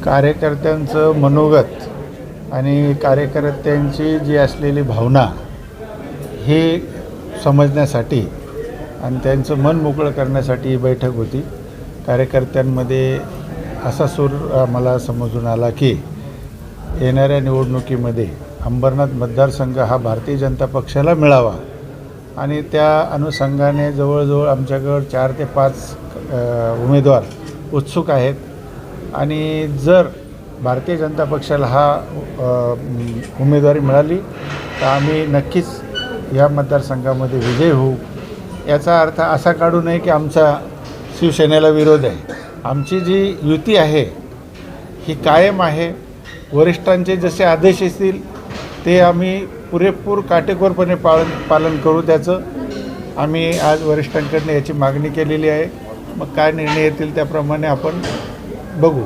कार्यकर्त्यांचं मनोगत आणि कार्यकर्त्यांची जी असलेली भावना हे समजण्यासाठी आणि त्यांचं मन मोकळं करण्यासाठी ही बैठक होती. कार्यकर्त्यांमध्ये असा सूर मला समजून आला की येणाऱ्या निवडणुकीमध्ये अंबरनाथ मतदारसंघ हा भारतीय जनता पक्षाला मिळावा आणि त्या अनुषंगाने जवळजवळ आमच्याकडं 4 ते 5 उमेदवार उत्सुक आहेत आणि जर भारतीय जनता पक्षाला उमेदवारी मिळाली तर आम्ही नक्कीच या मतदारसंघामध्ये विजयी होऊ. याचा अर्थ असा काढू नये की आमचा शिवसेनेला विरोध आहे. आमची जी युती आहे ही कायम आहे. वरिष्ठांचे जसे आदेश असतील ते आम्ही पुरेपूर काटेकोरपणे पालन करू. त्याचं आम्ही आज वरिष्ठांकडून याची मागणी केलेली आहे. मग काय निर्णय येतील त्याप्रमाणे आपण बघू.